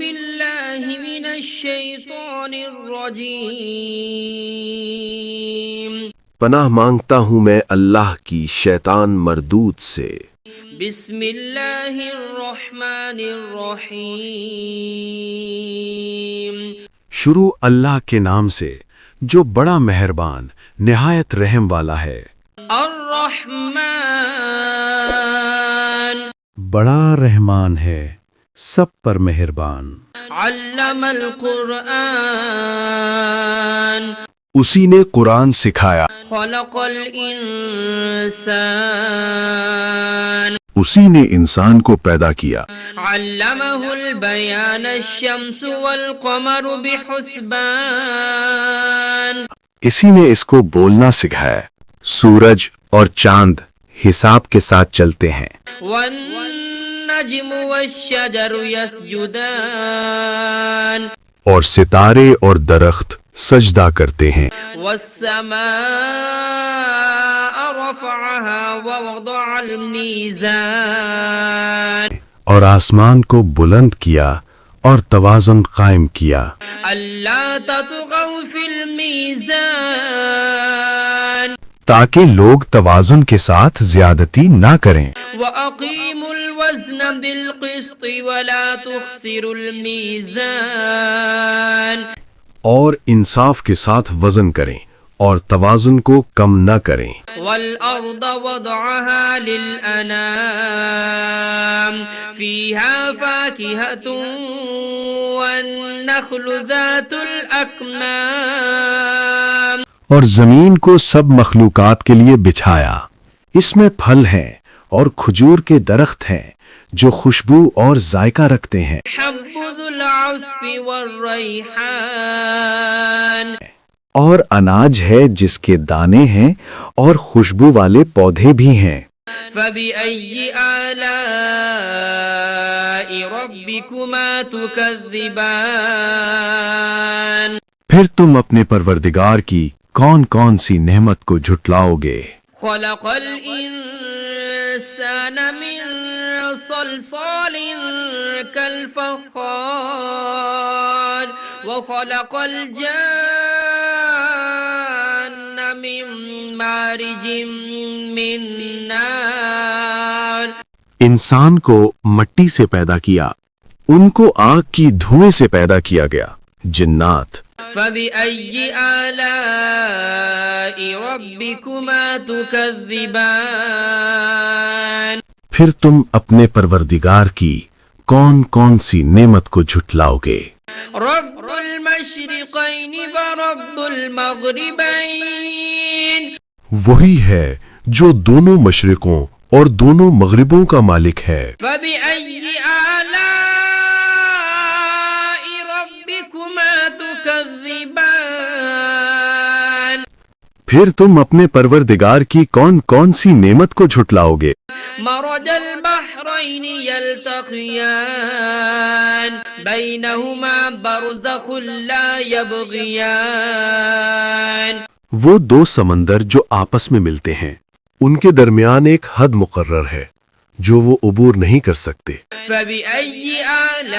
بالله من الشيطان الرجيم پناہ مانگتا ہوں میں اللہ کی شیطان مردود سے۔ بسم اللہ الرحمن الرحیم شروع اللہ کے نام سے جو بڑا مہربان نہایت رحم والا ہے۔ الرحمن بڑا رحمان ہے، سب پر مہربان۔ علم القرآن اسی نے قرآن سکھایا، خلق الانسان اسی نے انسان کو پیدا کیا۔ علمہ البیان الشمس والقمر بحسبان اسی نے اس کو بولنا سکھایا، سورج اور چاند حساب کے ساتھ چلتے ہیں۔ والنجم والشجر يسجدان اور ستارے اور درخت سجدہ کرتے ہیں۔ والسماء رفعها ووضع الميزان اور آسمان کو بلند کیا اور توازن قائم کیا، ألا تطغوا في الميزان تاکہ لوگ توازن کے ساتھ زیادتی نہ کریں۔ وأقيموا الوزن بالقسط ولا تخسروا الميزان اور انصاف کے ساتھ وزن کریں اور توازن کو کم نہ کریں۔ والأرض وضعها للأنام فيها فاكهة والنخل ذات الأكمام اور زمین کو سب مخلوقات کے لیے بچھایا، اس میں پھل ہیں اور کھجور کے درخت ہیں جو خوشبو اور ذائقہ رکھتے ہیں۔ حب ذو العصف والريحان اور اناج ہے جس کے دانے ہیں اور خوشبو والے پودے بھی ہیں۔ فبأي آلاء ربكما تكذبان پھر تم اپنے پروردگار کی کون کون سی نعمت کو جھٹلاؤ گے؟ خلق الإنسان من صلصال كالفخار وخلق الجان من مارج من نار انسان کو مٹی سے پیدا کیا، ان کو آگ کی دھوئیں سے پیدا کیا گیا۔ جنات فبأي آلاء ربكما تكذبان پھر تم اپنے پروردگار کی کون کون سی نعمت کو جھٹلاؤ گے؟ رب المشرقين ورب المغربين وہی ہے جو دونوں مشرقوں اور دونوں مغربوں کا مالک ہے۔ فبأي آلاء ربكما تكذبان پھر تم اپنے پروردگار کی کون کون سی نعمت کو جھٹلاؤ گے؟ مرج البحرين يلتقيان بينهما برزخ لا يبغيان وہ دو سمندر جو آپس میں ملتے ہیں، ان کے درمیان ایک حد مقرر ہے جو وہ عبور نہیں کر سکتے۔ فبأي آلاء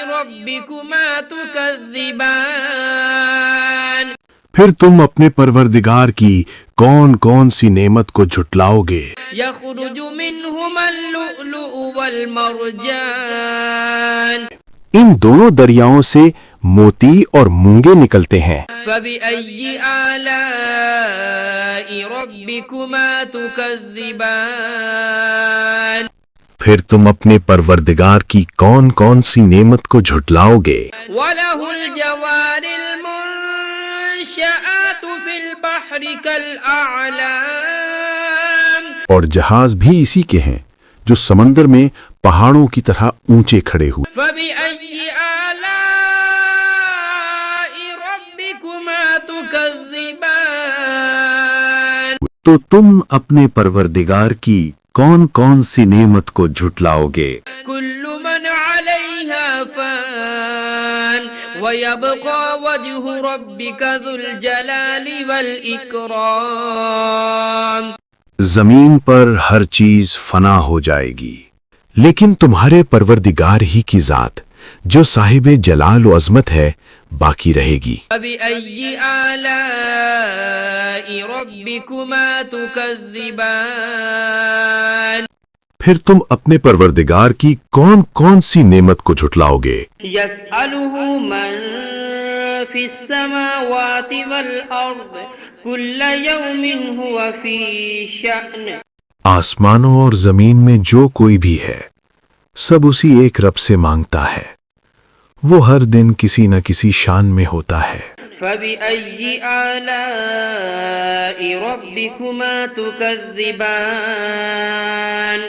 ربكما تكذبان پھر تم اپنے پروردگار کی کون کون سی نعمت کو جھٹلاؤ گے؟ يخرج منهما اللؤلؤ والمرجان ان دونوں دریاؤں سے موتی اور مونگے نکلتے ہیں۔ فبأي آلاء ربكما تكذبان پھر تم اپنے پروردگار کی کون کون سی نعمت کو جھٹلاؤ گے؟ وله الجوار المنشآت في البحر كالأعلام اور جہاز بھی اسی کے ہیں جو سمندر میں پہاڑوں کی طرح اونچے کھڑے ہوئے۔ فبأي آلاء ربكما تكذبان تو تم اپنے پروردگار کی کون کون سی نعمت کو جھٹلاؤ گے؟ كل من عليها فان ويبقى وجه ربك ذو الجلال والإكرام زمین پر ہر چیز فنا ہو جائے گی، لیکن تمہارے پروردگار ہی کی ذات جو صاحب جلال و عظمت ہے باقی رہے گی۔ فبأي آلاء ربكما تكذبان پھر تم اپنے پروردگار کی کون کون سی نعمت کو جھٹلاؤ گے؟ يسأله من في السماوات والأرض كل يوم هو في شأن آسمانوں اور زمین میں جو کوئی بھی ہے سب اسی ایک رب سے مانگتا ہے، وہ ہر دن کسی نہ کسی شان میں ہوتا ہے۔ فبأي آلاء ربكما تكذبان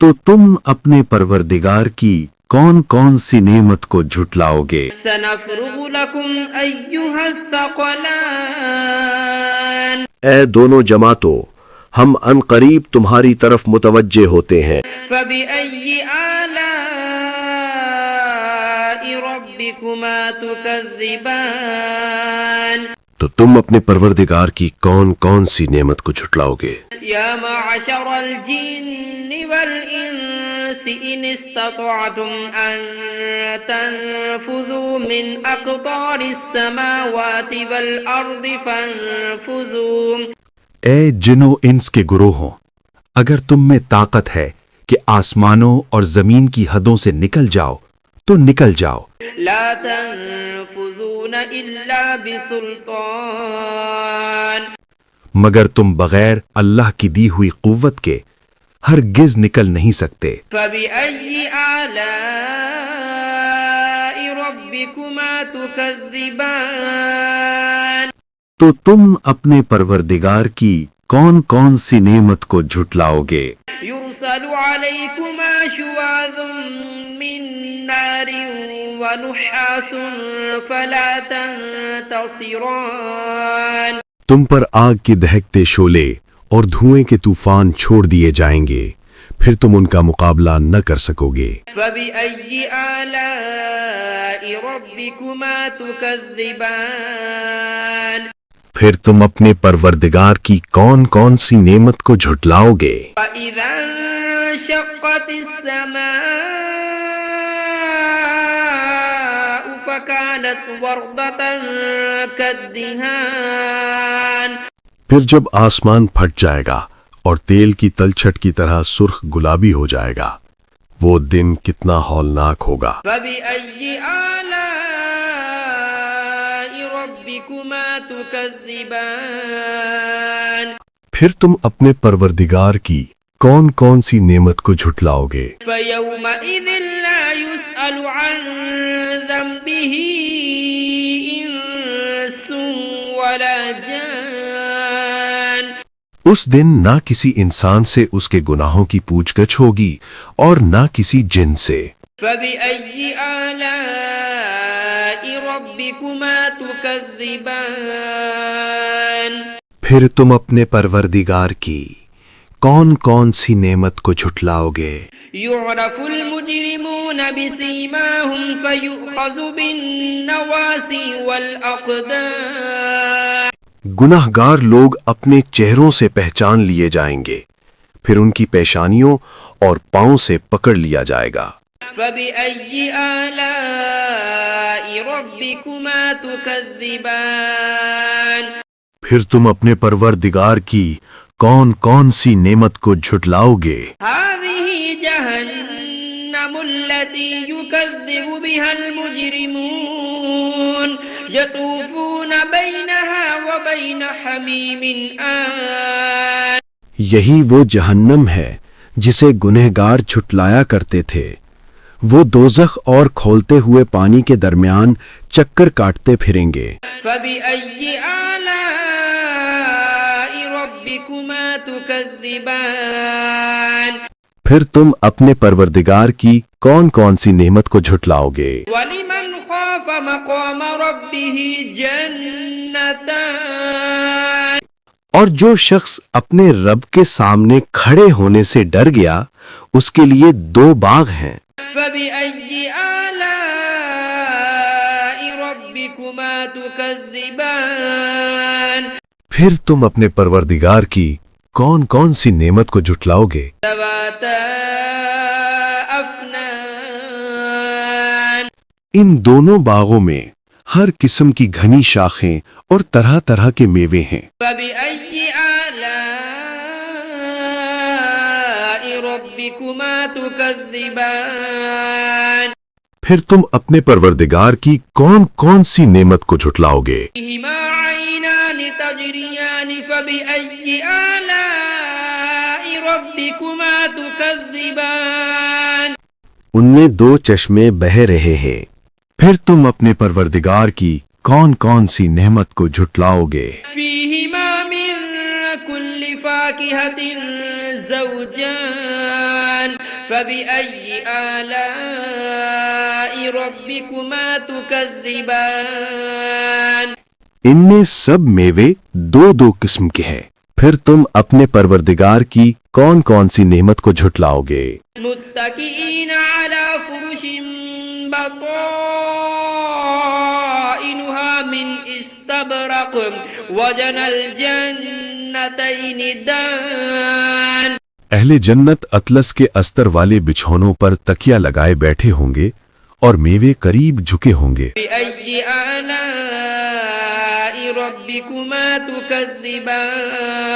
تو تم اپنے پروردگار کی کون کون سی نعمت کو جھٹلاؤ گے؟ سنفرغ لكم أيها الثقلان اے دونوں جماعتوں، ہم ان قریب تمہاری طرف متوجہ ہوتے ہیں۔ فبأي آلاء ربكما تكذبان تو تم اپنے پروردگار کی کون کون سی نعمت کو جھٹلاؤ گے؟ يا معشر الجن والإنس إن استطعتم أن تنفذوا من أقطار السماوات والأرض فانفذوا اے جن و انس کے گروہوں، اگر تم میں طاقت ہے کہ آسمانوں اور زمین کی حدوں سے نکل جاؤ تو نکل جاؤ، لا تنفذون إلا بسلطان مگر تم بغیر اللہ کی دی ہوئی قوت کے ہرگز نکل نہیں سکتے۔ فبأي آلاء ربكما تكذبان تو تم اپنے پروردگار کی کون کون سی نعمت کو جھٹلاؤ گے؟ يرسل عليكما شواظ من نار ونحاس فلا تنتصران تم پر آگ کے دہکتے شعلے اور دھوئیں کے طوفان چھوڑ دیے جائیں گے، پھر تم ان کا مقابلہ نہ کر سکو گے۔ فبأي آلاء ربكما تكذبان پھر تم اپنے پروردگار کی کون کون سی نعمت کو جھٹلاؤ گے؟ فإذا انشقت السماء فكانت وردة كالدهان پھر جب آسمان پھٹ جائے گا اور تیل کی تلچھٹ کی طرح سرخ گلابی ہو جائے گا، وہ دن کتنا ہولناک ہوگا۔ فبأي آلاء ربكما تكذبان پھر تم اپنے پروردگار کی کون کون سی نعمت کو جھٹلاؤ گے؟ فيومئذ لا يسأل عن ذنبه إنس ولا جان اس دن نہ کسی انسان سے اس کے گناہوں کی پوچھ گچھ ہوگی اور نہ کسی جن سے۔ فبأي آلاء ربكما تكذبان پھر تم اپنے پروردگار کی کون کون سی نعمت کو جھٹلاؤ گے؟ يعرف المجرمون بسيماهم فيؤخذ بالنواصي والأقدام گناہ گار لوگ اپنے چہروں سے پہچان لیے جائیں گے، پھر ان کی پیشانیوں اور پاؤں سے پکڑ لیا جائے گا۔ فبأي آلاء ربكما تكذبان پھر تم اپنے پروردگار کی کون کون سی نعمت کو جھٹلاؤ گے؟ هذه جهنم التي يكذب بها المجرمون يطوفون بينها وبين حميم آن یہی وہ جہنم ہے جسے گنہگار جھٹلایا کرتے تھے، وہ دوزخ اور کھولتے ہوئے پانی کے درمیان چکر کاٹتے پھریں گے۔ فبأي آلاء ربكما تكذبان پھر تم اپنے پروردگار کی کون کون سی نعمت کو جھٹلاؤ گے؟ ولمن خاف مقام ربه جنتان اور جو شخص اپنے رب کے سامنے کھڑے ہونے سے ڈر گیا اس کے لیے 2 باغ ہیں۔ فبأي آلاء ربكما تكذبان پھر تم اپنے پروردگار کی کون کون سی نعمت کو جھٹلاؤ گے؟ ذواتا أفنان ان دونوں باغوں میں ہر قسم کی گھنی شاخیں اور طرح طرح کے میوے ہیں۔ فبأي آلاء ربكما تكذبان پھر تم اپنے پروردگار کی کون کون سی نعمت کو جھٹلاؤ گے؟ فيهما عينان تجريان فبأي آلاء ربكما تكذبان ان میں دو چشمے بہہ رہے ہیں، پھر تم اپنے پروردگار کی کون کون سی نعمت کو جھٹلاؤ گے؟ فيهما من كل فاكهة زوجان فبأي آلاء ربكما تكذبان ان میں سب میوے دو دو قسم کے ہیں، پھر تم اپنے پروردگار کی کون کون سی نعمت کو جھٹلاؤ گے؟ متكئين على فرش بطائنها من استبرق وجنى الجنتين دان اہل جنت اطلس کے استر والے بچھونوں پر تکیہ لگائے بیٹھے ہوں گے اور میوے قریب جھکے ہوں گے۔ بأي آلاء ربكما تكذبان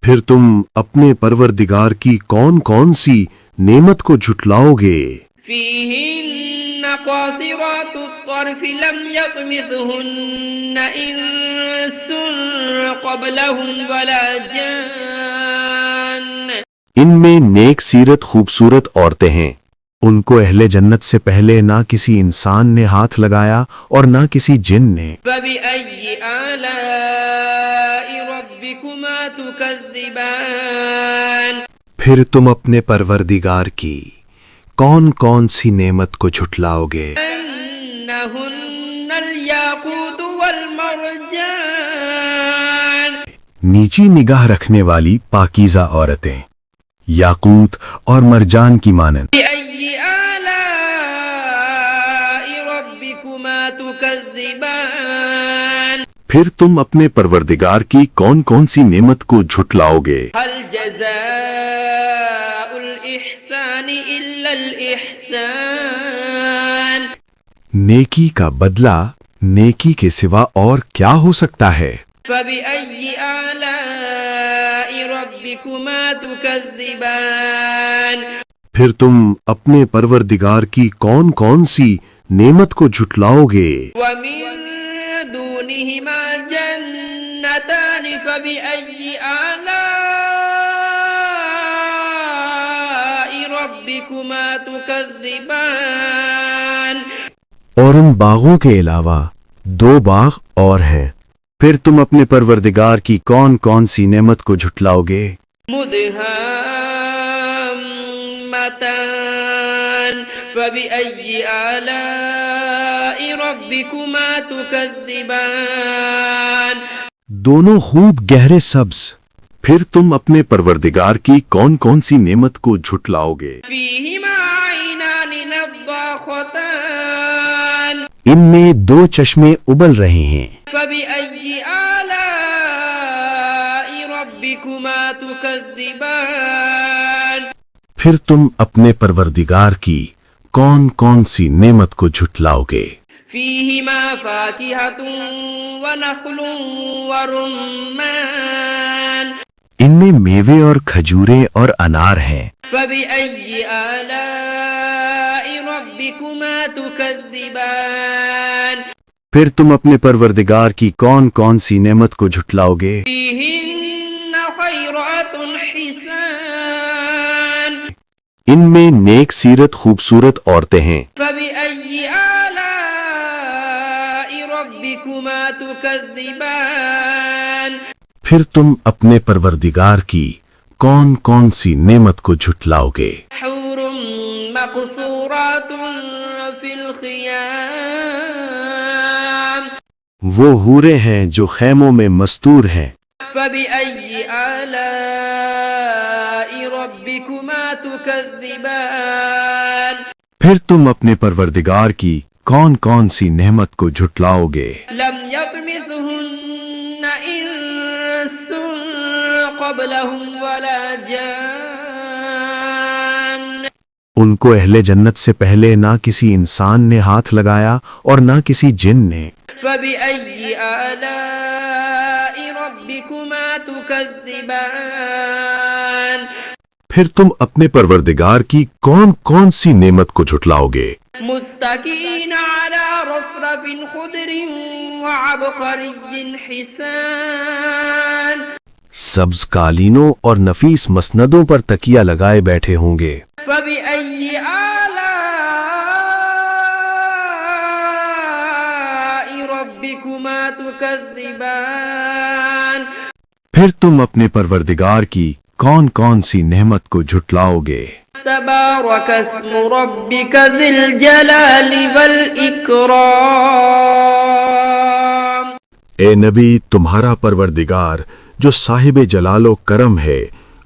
پھر تم اپنے پروردگار کی کون کون سی نعمت کو جھٹلاؤ گے؟ فيهن قاصرات الطرف لم يطمثهن إنس قبلهم ولا جان ان میں نیک سیرت خوبصورت عورتیں ہیں، ان کو اہل جنت سے پہلے نہ کسی انسان نے ہاتھ لگایا اور نہ کسی جن نے۔ فبأي آلاء ربكما تكذبان پھر تم اپنے پروردگار کی کون کون سی نعمت کو جھٹلاؤ گے؟ أنهن الياقوت والمرجان نیچی نگاہ رکھنے والی پاکیزہ عورتیں، یاقوت اور مرجان کی مانند۔ بأي آلاء ربكما تكذبان پھر تم اپنے پروردگار کی کون کون سی نعمت کو جھٹلاؤ گے؟ هل جزاء الإحسان إلا الإحسان نیکی کا بدلہ نیکی کے سوا اور کیا ہو سکتا ہے؟ فبأي آلاء ربكما تكذبان پھر تم اپنے پروردگار کی کون کون سی نعمت کو جھٹلاؤ گے؟ ومن دونهما جنتان فبأي آلاء ربكما تكذبان اور ان باغوں کے علاوہ دو باغ اور ہیں، پھر تم اپنے پروردگار کی کون کون سی نعمت کو جھٹلاؤ گے؟ مدهامتان فبأي آلاء ربكما تكذبان دونوں خوب گہرے سبز، پھر تم اپنے پروردگار کی کون کون سی نعمت کو جھٹلاؤ گے؟ فيهما عينان نضاختان ان میں دو چشمے ابل رہے ہیں، فبأي آلاء ربكما تكذبان پھر تم اپنے پروردگار کی کون کون سی نعمت کو جھٹلاؤ گے؟ فيهما فاكهة ونخل ورمان ان میں میوے اور کھجوریں اور انار ہیں، فبأي آلاء ربكما تكذبان پھر تم اپنے پروردگار کی کون کون سی نعمت کو جھٹلاؤ گے؟ فيهن خيرات حسان ان میں نیک سیرت خوبصورت عورتیں ہیں، فبأي آلاء ربكما تكذبان پھر تم اپنے پروردگار کی کون کون سی نعمت کو جھٹلاؤ گے؟ حور مقصورات في الخيام وہ حوریں ہیں جو خیموں میں مستور ہیں، فبأي آلاء ربكما تكذبان پھر تم اپنے پروردگار کی کون کون سی نعمت کو جھٹلاؤ گے؟ لم يطمثهن إنس قبلهم ولا جان ان کو اہل جنت سے پہلے نہ کسی انسان نے ہاتھ لگایا اور نہ کسی جن نے. فبأي آلاء ربكما تكذبان پھر تم اپنے پروردگار کی کون کون سی نعمت کو جھٹلاؤ گے؟ متكئين على رفرف خضر وعبقري حسان سبز قالینوں اور نفیس مسندوں پر تکیہ لگائے بیٹھے ہوں گے. فبأي آلاء ربكما تكذبان پھر تم اپنے پروردگار کی کون کون سی نعمت کو جھٹلاؤ گے؟ تبارك اسم ربك ذي الجلال والإكرام اے نبی، تمہارا پروردگار جو صاحب جلال و کرم ہے،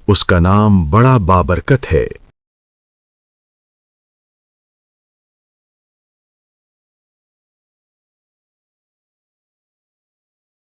اس کا نام بڑا بابرکت ہے.